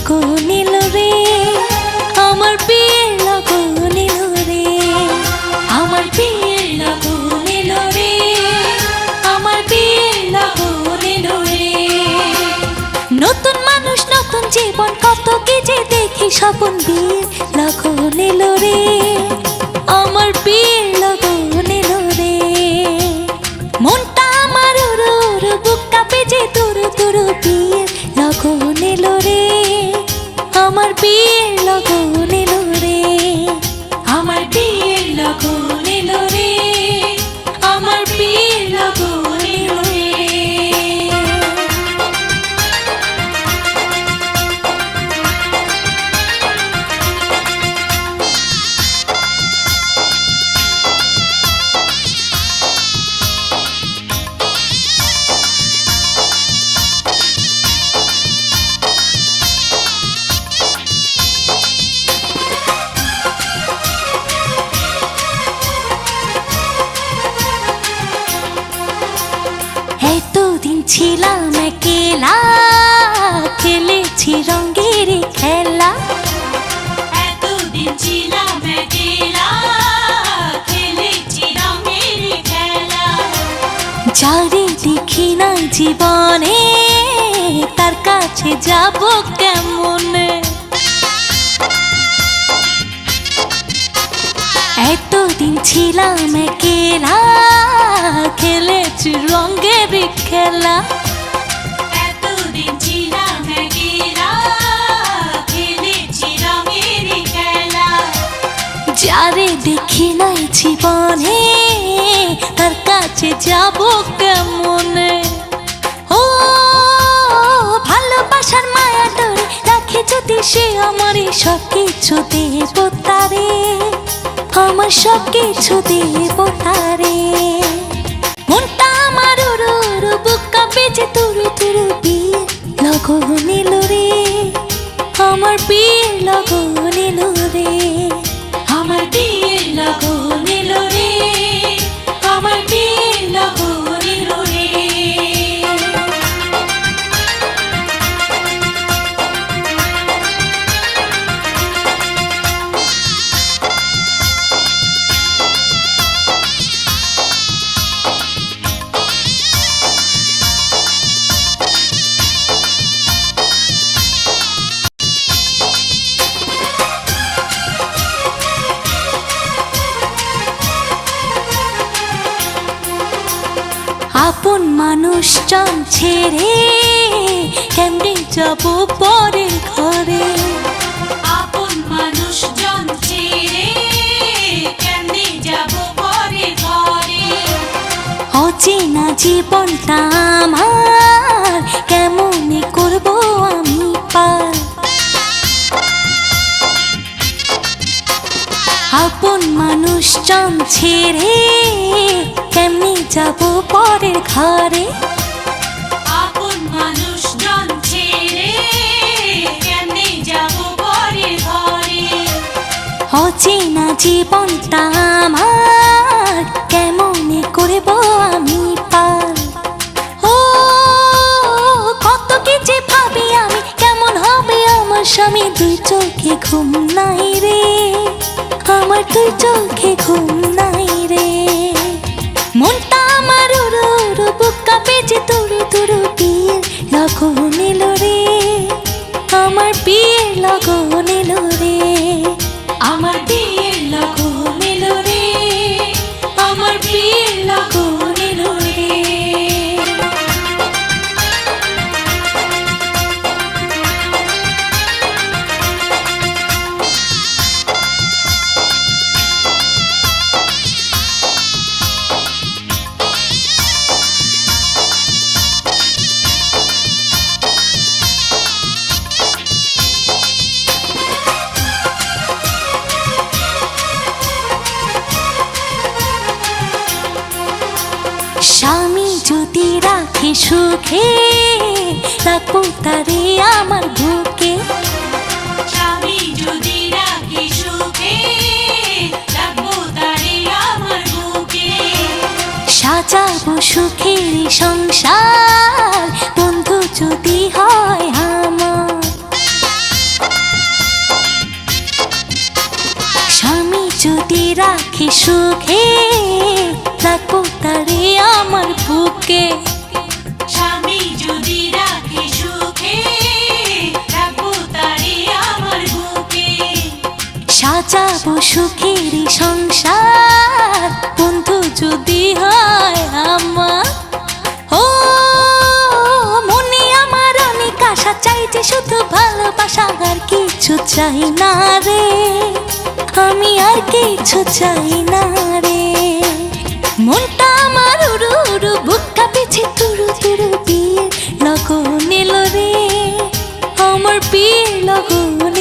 লগন এলো রে, আমার বিয়ের লগন এলো রে, আমার বিয়ের লগন এলো রে, আমার বিয়ের লগন এলো রে। নতুন মানুষ নতুন জীবন কত কি যে দেখি স্বপন, বিয়ের লগন এলো রে, আমার বিয়ের লগন এলো রে। মনটা আমার উড়ু উড়ু, বুক কাঁপে যে তুরু তুরু, বিয়ের লগন এলো রে, আমার বিয়ের লগন এলো রে, আমার বিয়ের লগন এলো রে, আমার বিয়ের লগন এলো রে। এতদিন ছিলাম একলা, খেলেছি রঙের খেলা, এতদিন ছিলাম একলা, খেলেছি রঙের খেলা। যারে দেখি না জীবনে, তার কাছে যাব কেমনে। এতদিন ছিলাম একলা, খেলেছি রঙের খেলা, এতদিন ছিলাম একলা, খেলেছি রঙের খেলা। যারে দেখি নাই জীবনে, তার কাছে যাব কেমনে। ও ভালোবাসার মায়া ধরে রাখে যদি সে, আমার সব কিছু দেব তারে, আমার সব কিছু দেব তারে। মনটা আমার উড়ু উড়ু, বুক কাঁপে যে তুরু তুরু, বিয়ের লগন এলো রে, আমার বিয়ের লগন এলো রে, আমার বিয়ের লগন এলো রে, আমার বিয়ের লগন এলো রে। আপন মানুষ জন ছেড়ে কেমনে যাব পরের ঘরে। আপন মানুষ জন ছেড়ে কেমনে যাব পরের ঘরে। অচেনা জীবনটা আমার কেমনে করব আমি পার। আপন মানুষ জন ছেড়ে কেমনে যাব পরের ঘরে। আপন মানুষ জন ছেড়ে কেমনে যাব পরের ঘরে। অচেনা জীবনটা আমার কেমনে করব আমি পার। ও কত কিছু ভাবি আমি, কেমন হবে আমার স্বামী। দুই চোখে ঘুম নাই রে, আমার দুই চোখে ঘুম নাই রে। মনটা আমার উড়ু উড়ু, বুক কাঁপে যে তুরু তুরু, বিয়ের লগন এলো রে, আমার বিয়ের লগন এলো রে, আমার বিয়ের লগন এলো রে, আমার বিয়ের লগন এলো রে। স্বামী যদি রাখে সুখে, রাখবো তারে আমার বুকে। স্বামী যদি রাখে সুখে, রাখবো তারে আমার বুকে। সাজাবো সুখের সংসার, বন্ধু যদি হয় আমার। রাখি সুখে, রাখবো তারে আমার বুকে। স্বামী যদি রাখে সুখে, রাখবো তারে আমার বুকে। সাজাবো সুখের সংসার, বন্ধু যদি হয় আমার। ও মনে আমার অনেক আশা, চাই যে শুধু ভালোবাসা, আর কিছু চাই না রে, আমি আর কিছু চাই না রে। মনটা আমার উড়ু উড়ু, বুক কাঁপেছে তুরু তুরু, বিয়ের লগন এলো রে, আমার বিয়ের লগন